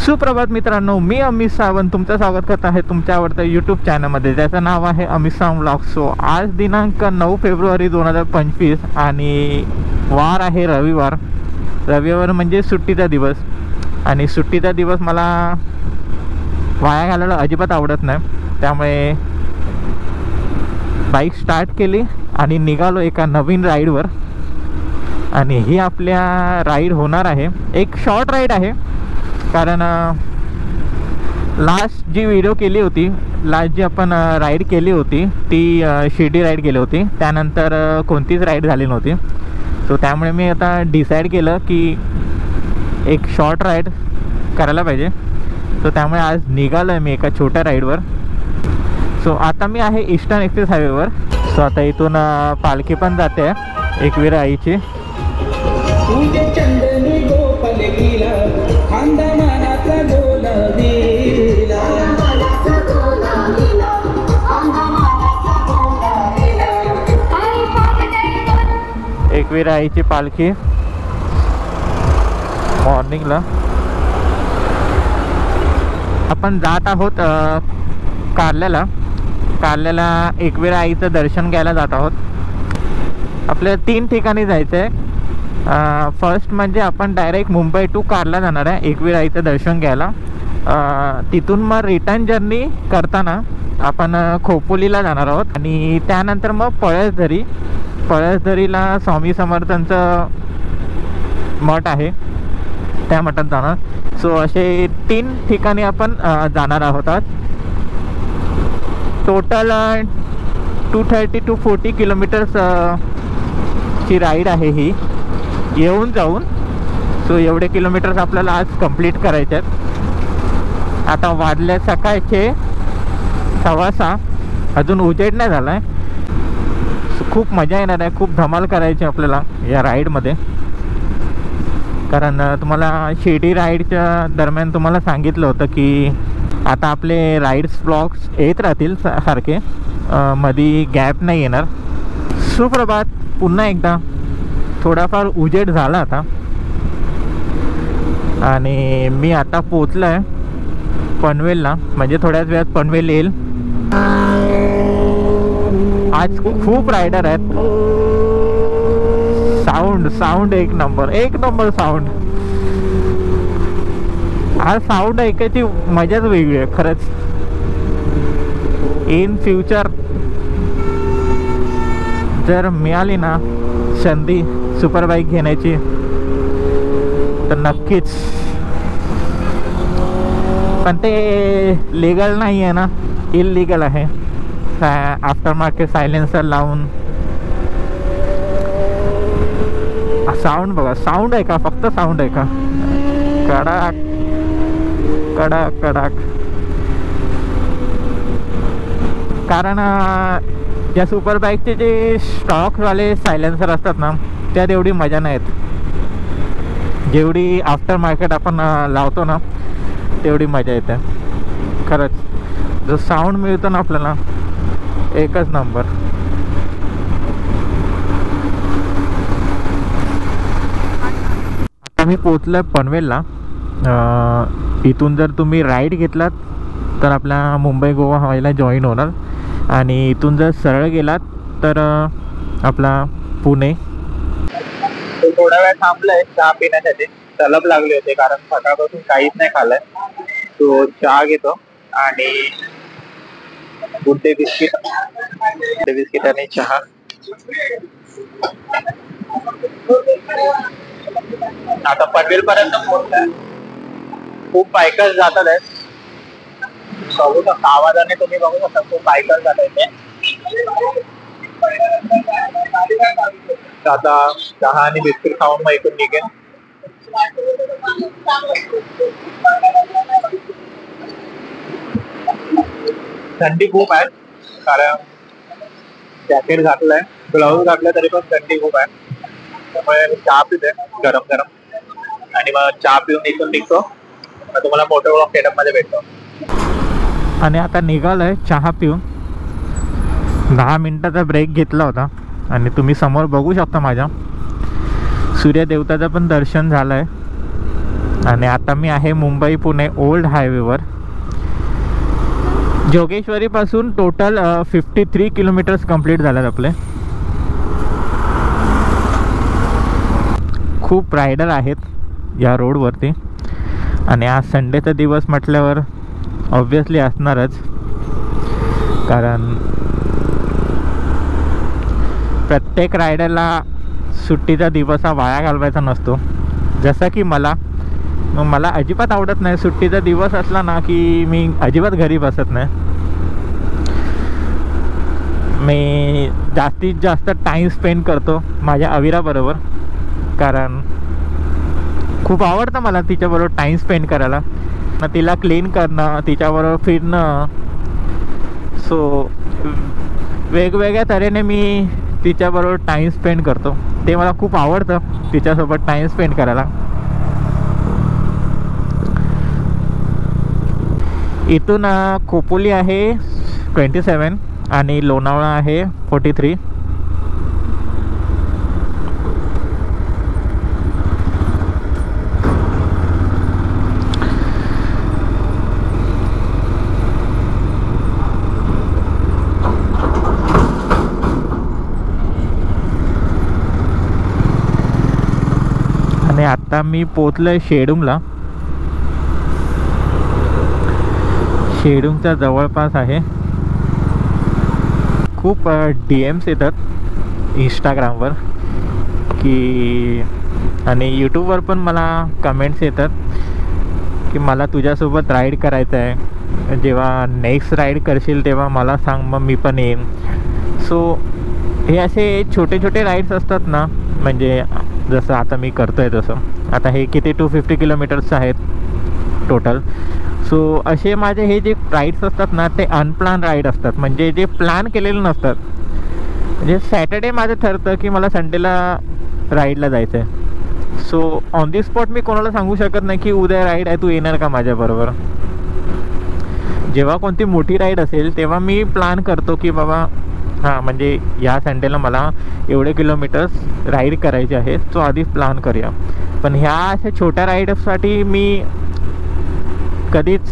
सुप्रभात मित्रांनो, मी अमित सावंत तुमचं स्वागत करत आहे तुमच्या आवडत्या यूट्यूब चॅनलमध्ये, ज्याचं नाव आहे अमित सावंत व्लॉग. सो आज दिनांक 9 फेब्रुवारी 2025 आणि वार आहे रविवार. रविवार म्हणजे सुट्टीचा दिवस, आणि सुट्टीचा दिवस मला वाया घालायला अजिबात आवडत नाही. त्यामुळे बाईक स्टार्ट केली आणि निघालो एका नवीन राईडवर. आणि ही आपल्या राईड होणार आहे, एक शॉर्ट राईड आहे. कारण लास्ट जी व्हिडिओ केली होती, लास्ट जी आपण राईड केली होती ती शिर्डी राईड केली होती. त्यानंतर कोणतीच राईड झाली नव्हती. सो त्यामुळे मी आता डिसाईड केलं की एक शॉर्ट राईड करायला पाहिजे. सो त्यामुळे आज निघालो आहे मी एका छोट्या राईडवर. सो आता मी आहे ईस्टर्न एक्सप्रेस हायवेवर. सो आता इथून पालखी पण जाते एकवीर आईची. एकवीर आईची पालखी मॉर्निंगला. आपण जात आहोत कारल्याला. एकवीर आईचं दर्शन घ्यायला जात आहोत. आपल्याला 3 ठिकाणी जायचं आहे. फर्स्ट म्हणजे आपण डायरेक्ट मुंबई टू कारला जाणार आहे एकवीर आईचं दर्शन घ्यायला. तिथून मग रिटर्न जर्नी करताना आपण खोपोलीला जाणार आहोत. आणि त्यानंतर मग पळसधरीला स्वामी समर्थांचं मठ आहे, त्या मठात जाणार. सो असे 3 ठिकाणी आपण जाणार आहोत आज. टोटल 230 to 40 किलोमीटर्स ची राईड आहे ही, येऊन जाऊन. सो एवढे किलोमीटर्स आपल्याला आज कंप्लीट करायचे आहेत. आता वाजले सकाळचे 6:15, अजून उजेड नाही झाला आहे. खूप मजा येणार आहे, खूप धमाल करायची आपल्याला या राईडमध्ये. कारण तुम्हाला शिर्डी राईडच्या दरम्यान तुम्हाला सांगितलं होतं की आता आपले राईड्स ब्लॉग्स येत राहतील सारखे, मध्ये गॅप नाही येणार. सुप्रभात पुन्हा एकदा. थोडाफार उजेड झाला आता आणि मी आता पोचलो आहे पनवेलला. म्हणजे थोड्याच वेळात पनवेल येईल. आज खूप रायडर आहेत. साऊंड एक नंबर साऊंड. हा साऊंड ऐकायची मजाच वेगळी आहे खरंच. इन फ्युचर जर मिळाली ना संधी सुपर बाईक घेण्याची तर नक्कीच. पण ते लीगल नाही आहे ना, इललीगल आहे. आफ्टर मार्केट सायलेन्सर लावून. साऊंड बघा, साऊंड आहे का, फक्त साऊंड आहे का. कडाक कडाक कडाक. कारण ज्या सुपर बाईकचे जे स्टॉकवाले सायलेन्सर असतात ना, त्यात एवढी मजा नाही येत जेवढी आफ्टर मार्केट आपण लावतो ना, तेवढी मजा येते खरंच. जो साऊंड मिळतो ना आपल्याला, एकच नंबर. आता मी पोचलो आहे पनवेलला. इथून जर तुम्ही राईड घेतलात तर आपल्या मुंबई गोवा हवाईला जॉईन होणार. आणि इथून जर सरळ गेलात तर आपला पुणे. थोडा वेळ थांबलाय चहा पिण्यासाठी, तलब लागले होते कारण सकाळपासून काहीच नाही खाल्लंय. तो चहा घेतो आणि गुड्डे बिस्किट आणि चहा. आता पनवेल पर्यंत पोहोचलाय. खूप बायकर्स जातात आहेत, बघू शकता आवाजाने तुम्ही बघू शकता. खूप बायकर जात आहेत. आता चहा आणि बिस्किट खाऊन मग इथून निघेन. थंडी खूप आहे कारण जॅकेट घातलंय, ग्लाउज घातलंय, तरी पण थंडी खूप आहे. त्यामुळे चहा पिते गरम आणि मग चहा पिऊन इथून निघतो. तुम्हाला मोठे ब्लॉग सेटअप मध्ये भेटतो. आणि आता निघालोय चहा पिऊन. 10 मिनिटाचा ब्रेक घेतला होता. आणि तुम्ही समोर बघू शकता माझ्या सूर्यदेवताचं पण दर्शन झालंय. आणि आता मी आहे मुंबई पुणे ओल्ड हायवेवर. जोगेश्वरीपासून टोटल 53 किलोमीटर्स कंप्लीट झाल्यात आपले. खूप रायडर आहेत या रोडवरती आणि आज संडेचा दिवस म्हटल्यावर ऑब्वियसली असणारच, कारण प्रत्येक रायडरला सुट्टीचा दिवस हा वाया घालवायचा नसतो. जसं की मला अजिबात आवडत नाही. सुट्टीचा दिवस असला ना की मी अजिबात घरी बसत नाही. मी जास्तीत जास्त टाईम स्पेंड करतो माझ्या अविराबरोबर, कारण खूप आवडतं मला तिच्याबरोबर टाईम स्पेंड करायला. तिला क्लीन करणं, तिच्याबरोबर फिरणं. सो वेगवेगळ्या तऱ्हेने मी तिच्याबरोबर टाईम स्पेंड करतो. ते मला खूप आवडतं, तिच्यासोबत टाईम स्पेंड करायला. इथून खोपोली आहे 27 आणि लोणावळा आहे 43. आणि आता मी पोचलोय शेडूंगला. शेडूंगच्या जवळपास आहे. खूप DMs येतात इंस्टाग्रामवर की, आणि यूट्यूबवर पण मला कमेंट्स येतात की मला तुझ्यासोबत राईड करायचं आहे. जेव्हा नेक्स्ट राईड करशील तेव्हा मला सांग, मग मी पण येईन. सो हे असे छोटे छोटे राईड्स असतात ना, म्हणजे जसं आता मी करतो आहे तसं. आता हे किती 250 किलोमीटर्स आहेत टोटल. सो असे माझे हे जे राईड्स असतात ना ते अनप्लॅन राईड असतात, म्हणजे जे प्लॅन केलेले नसतात. म्हणजे सॅटर्डे माझं ठरतं की मला संडेला राईडला जायचं आहे. सो ऑन दी स्पॉट मी कोणाला सांगू शकत नाही की उद्या राईड आहे, तू येणार का माझ्याबरोबर. जेव्हा कोणती मोठी राईड असेल तेव्हा मी प्लॅन करतो की बाबा हां, म्हणजे या संडेला मला एवढे किलोमीटर्स राईड करायचे आहे, सो आधीच प्लॅन करूया. पण ह्या अशा छोट्या राईडसाठी मी कधीच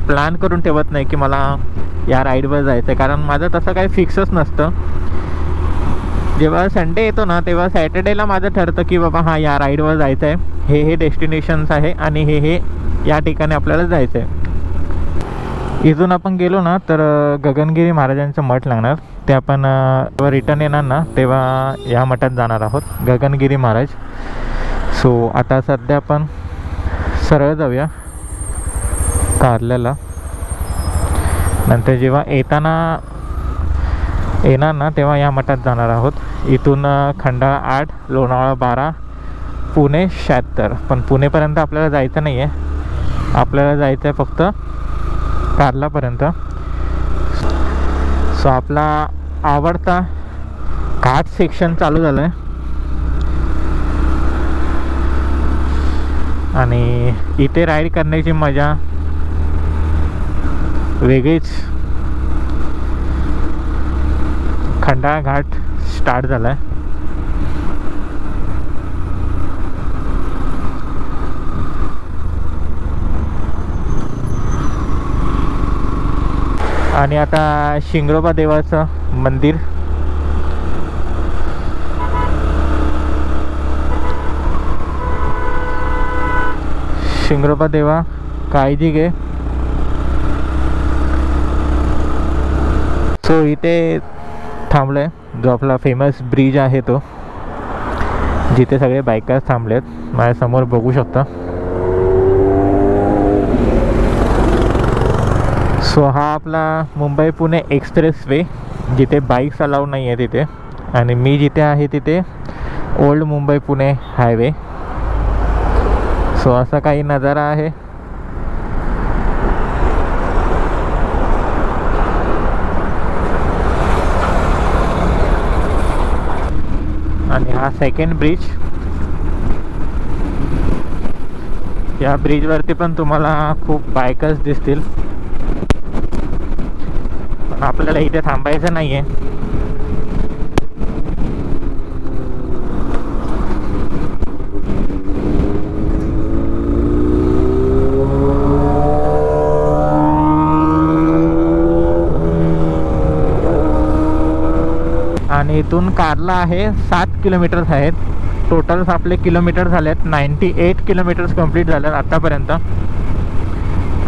प्लॅन करून ठेवत नाही की मला या राईडवर जायचं आहे, कारण माझं तसं काही फिक्सच नसतं. जेव्हा संडे येतो ना तेव्हा सॅटर्डेला माझं ठरतं की बाबा हां, या राईडवर जायचं आहे, हे डेस्टिनेशन्स आहे आणि हे या ठिकाणी आपल्याला जायचं आहे. इथून आपण गेलो ना तर गगनगिरी महाराजांचं मठ लागणार. ते आपण रिटर्न येणार ना तेव्हा या मठात जाणार आहोत, गगनगिरी महाराज. सो आता सध्या आपण सरळ जाऊया कारल्याला. नंतर जेव्हा येणार ना तेव्हा या मठात जाणार आहोत. इथून खंडाळा 8, लोणावळा 12, पुणे 76. पण पुणेपर्यंत आपल्याला जायचं नाही आहे, आपल्याला जायचं आहे फक्त कारलापर्यंत. सो आपला आवडता घाट सेक्शन चालू झालं आहे आणि इथे राईड करण्याची मजा वेगळीच. खंडाळा घाट स्टार्ट झाला आहे. आणि आता शिंगरोबा देवाचं मंदिर. शिंगरोबा देवा काळजी घे. सो इथे थांबलो आहे, जो आपला फेमस ब्रिज आहे तो, जिथे सगळे बायकर्स थांबलेत. माझ्यासमोर बघू शकता. सो हा आपला मुंबई पुणे एक्सप्रेस वे, जिथे बाईक्स अलाउड नाही आहे तिथे. आणि मी जिथे आहे तिथे old Mumbai Pune highway. So असा काही नजारा आहे. आणि हा सेकंड ब्रिज. या ब्रिजवरती पण तुम्हाला खूप बायकर्स दिसतील, पण आपल्याला इथे थांबायचं नाही आहे. आणि इथून कारला आहे 7 किलोमीटर्स आहेत. टोटल आपले किलोमीटर झाले आहेत 98 किलोमीटर्स कंप्लीट झाले आहेत आत्तापर्यंत.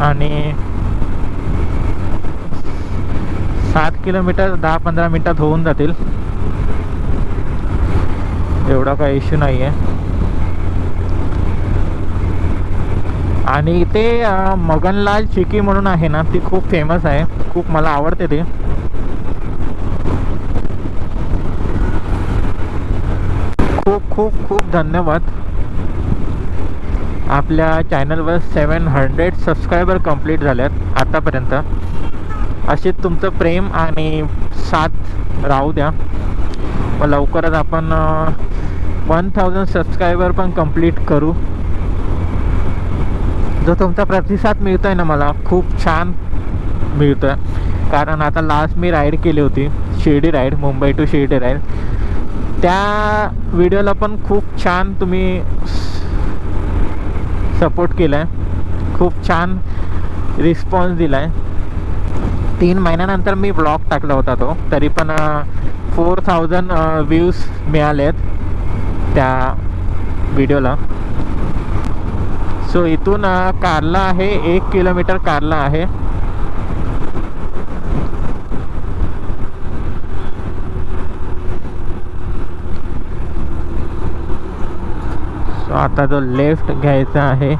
आणि 7 किलोमीटर 10-15 मिनटात होऊन जातील, एवढा काही इश्यू नाही आहे. आणि ते मगनलाल चिकी म्हणून आहे ना, ती खूप फेमस आहे, खूप मला आवडते ते. खूप खूप खूप धन्यवाद. आपल्या चॅनलवर 700 सबस्क्रायबर कंप्लीट झाल्यात आतापर्यंत. असे तुमचं प्रेम आणि साथ राहू द्या. मग लवकरच आपण 1000 सबस्क्रायबर पण कंप्लीट करू. जो तुमचा प्रतिसाद मिळतो आहे ना, मला खूप छान मिळतो आहे. कारण आता लास्ट मी राईड केली होती, Shirdi ride, Mumbai to Shirdi ride. त्या व्हिडिओला पण खूप छान तुम्ही सपोर्ट केला आहे, खूप छान रिस्पॉन्स दिला आहे. 3 महिन्यानंतर मी ब्लॉग टाकला होता तो, तरी पण 4000 व्ह्यूज मिळाले आहेत त्या व्हिडिओला. सो इथून कारला आहे 1 किलोमीटर कारला आहे. सो आता जो लेफ्ट घ्यायचा आहे.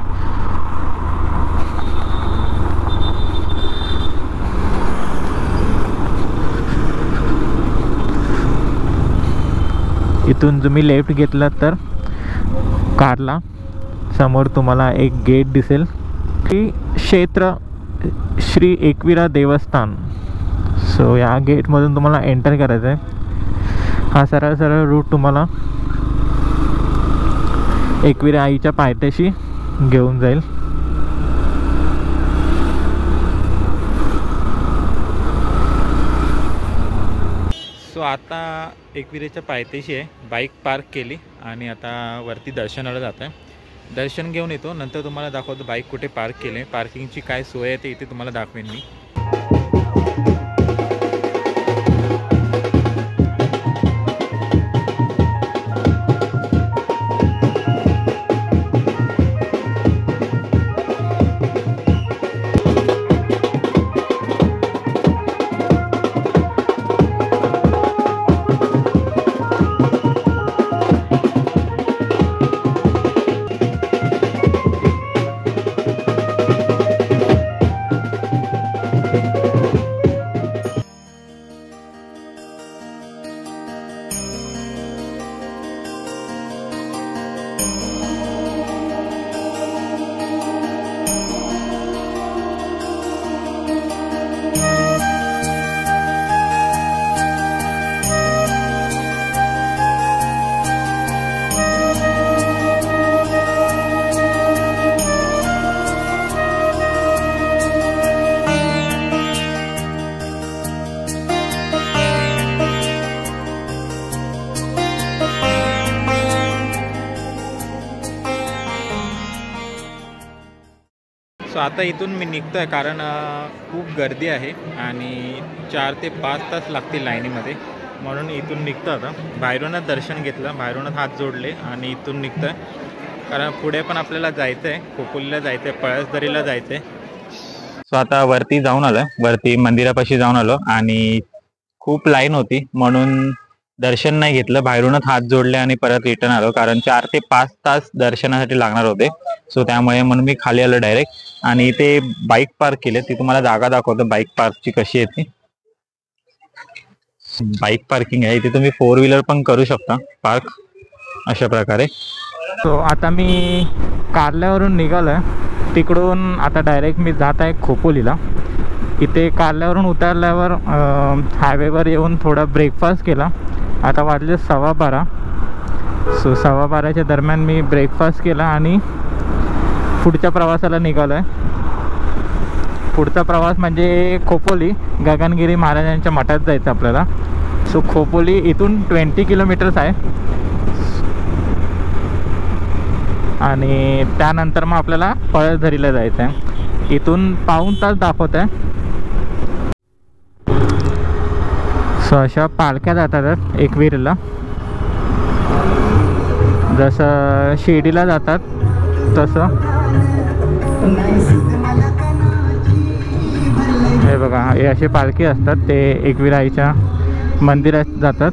इथून तुम्ही लेफ्ट घेतला तर कारला समोर तुम्हाला एक गेट दिसेल, की क्षेत्र श्री एकविरा देवस्थान. सो या गेटमधून तुम्हाला एंटर करायचं आहे. हा सरळ सरळ रूट तुम्हाला एकविरा आईच्या पायथ्याशी घेऊन जाईल. सो आता एकविरेच्या पायथ्याशी आहे, बाईक पार्क केली आणि आता वरती दर्शनाला जात आहे. दर्शन घेऊन येतो, नंतर तुम्हाला दाखवतो बाईक कुठे पार्क केले, पार्किंगची काय सोय आहे ते इथे तुम्हाला दाखवेन मी. सो आता इथून मी निघतो आहे, कारण खूप गर्दी आहे आणि 4 ते 5 तास लागतील लाईनीमध्ये, म्हणून इथून निघतो. आता बाहेरूनच दर्शन घेतलं, बाहेरूनच हात जोडले आणि इथून निघतो आहे. कारण पुढे पण आपल्याला जायचं आहे, खोपोलीला जायचं आहे, पळसदरीला जायचं आहे. सो आता वरती जाऊन आलो, वरती मंदिरापाशी जाऊन आलो आणि खूप लाईन होती म्हणून दर्शन नाही घेतलं, बाहेरूनच हात जोडले आणि परत रिटर्न आलो. कारण 4 ते 5 तास दर्शनासाठी लागणार होते. सो त्यामुळे म्हणून मी खाली आलो डायरेक्ट आणि इथे बाईक पार्क केले. ती तुम्हाला जागा दाखवतो बाईक पार्कची कशी आहे ती. बाईक पार्किंग आहे इथे, तुम्ही 4 व्हीलर पण करू शकता पार्क अशा प्रकारे. सो आता मी कारल्यावरून निघालो आहे, तिकडून आता डायरेक्ट मी जात आहे खोपोलीला. इथे कारल्यावरून उतरल्यावर हायवेवर येऊन थोडा ब्रेकफास्ट केला. आता वाजले 12:15. सो 12:15च्या दरम्यान मी ब्रेकफास्ट केला आणि पुढच्या प्रवासाला निघालो आहे. पुढचा प्रवास म्हणजे खोपोली, गगनगिरी महाराजांच्या मठात जायचं आपल्याला. सो खोपोली इथून 20 किलोमीटर्स आहे आणि त्यानंतर मग आपल्याला पळसधरीला जायचं आहे. इथून पाऊण तास दाखवत आहे. सो अशा पालख्या जातात एकविरेला, जसं शिर्डीला जातात तसं. हे बघा, हे असे पालखी असतात, ते एकवीर आईच्या मंदिरात जातात.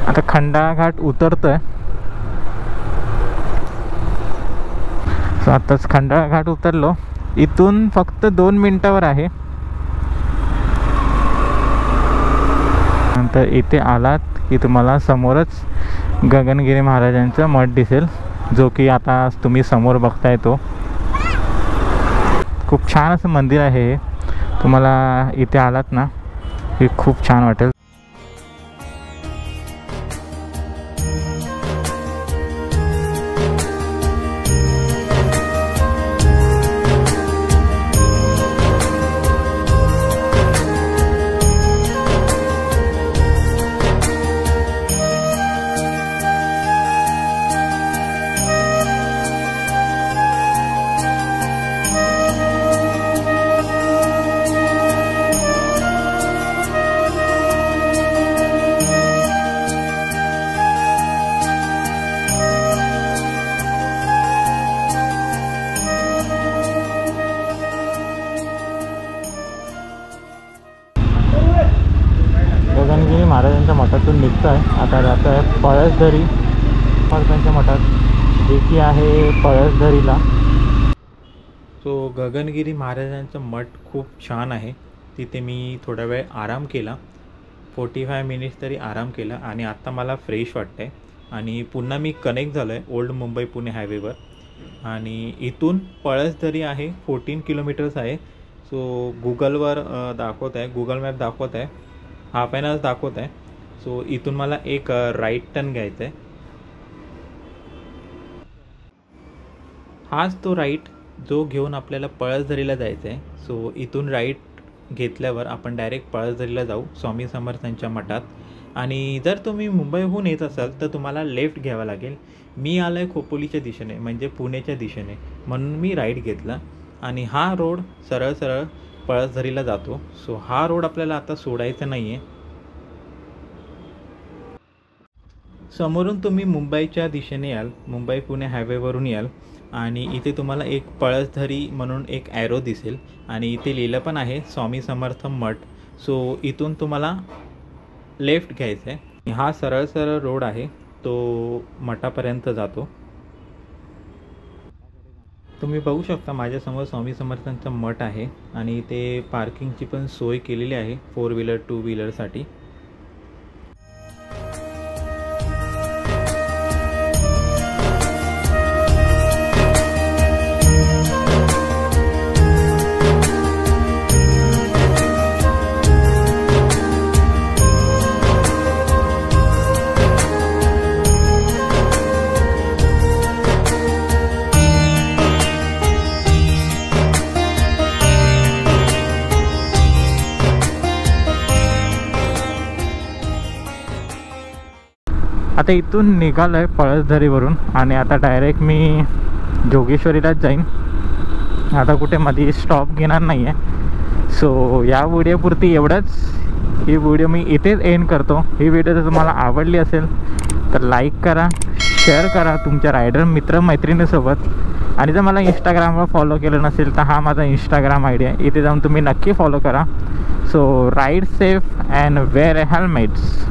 आता खंडाळा घाट उतरतोय. सो आताच खंडाळा घाट उतरलो. इथून फक्त 2 मिनिटावर आहे. नंतर इथे आलात की तुम्हाला समोरच गगनगिरी महाराजांचा मठ दिसेल, जो की आता तुम्ही समोर बघताय तो. खूप छान असं मंदिर आहे. तुम्हाला इथे आलात ना की खूप छान वाटेल. गगनगिरी महाराजांच्या मठातून निघतो आहे. आता जातो आहे पळसधरी महाराजांच्या मठात, जे की आहे पळसधरीला. सो गगनगिरी महाराजांचं मठ खूप छान आहे. तिथे मी थोडा वेळ आराम केला, 45 मिनिट्स तरी आराम केला. आणि आत्ता मला फ्रेश वाटतं आहे. आणि पुन्हा मी कनेक्ट झालो आहे ओल्ड मुंबई पुणे हायवेवर. आणि इथून पळसधरी आहे 14 किलोमीटर्स आहे. सो गुगलवर दाखवत आहे, गुगल मॅप दाखवत आहे हाफ एन आवर दाखवत आहे. सो इथून मला एक राईट टर्न घ्यायचा आहे. हाच तो राईट जो घेऊन आपल्याला पळसधरीला जायचं आहे. सो इथून राईट घेतल्यावर आपण डायरेक्ट पळसधरीला जाऊ स्वामी समर्थांच्या मठात. आणि जर तुम्ही मुंबईहून येत असाल तर तुम्हाला लेफ्ट घ्यावा लागेल. मी आलो आहे खोपोलीच्या दिशेने, म्हणजे पुण्याच्या दिशेने, म्हणून मी राईट घेतला. आणि हा रोड सरळ सरळ पळसधरीला जातो. सो हा रोड आपल्याला आता सोडायचा नाही आहे. समोरून तुम्ही मुंबईच्या दिशेने याल, मुंबई पुणे हायवेवरून याल. आणि इथे तुम्हाला एक पळसधरी म्हणून एक ॲरो दिसेल. आणि इथे लिहिलं पण आहे स्वामी समर्थ मठ. सो इथून तुम्हाला लेफ्ट घ्यायचं आहे. हा सरळ सरळ रोड आहे, तो मठापर्यंत जातो. तुम्ही बघू शकता माझ्यासमोर स्वामी समर्थांचा मठ आहे. आणि इथे पार्किंगची पण सोय केलेली आहे 4 व्हीलर 2 व्हीलरसाठी. आता इथून निघालो आहे पळसधरीवरून. आणि आता डायरेक्ट मी जोगेश्वरीलाच जाईन. आता कुठे मध्ये स्टॉप घेणार नाही आहे. सो या व्हिडिओपुरती एवढंच. ही व्हिडिओ मी इथेच एंड करतो. ही व्हिडिओ जर तुम्हाला आवडली असेल तर लाईक करा, शेअर करा तुमच्या रायडर मित्रमैत्रिणीसोबत. आणि जर मला इंस्टाग्रामवर फॉलो केलं नसेल तर हा माझा इंस्टाग्राम आय डी आहे, इथे जाऊन तुम्ही नक्की फॉलो करा. So ride safe and wear helmets.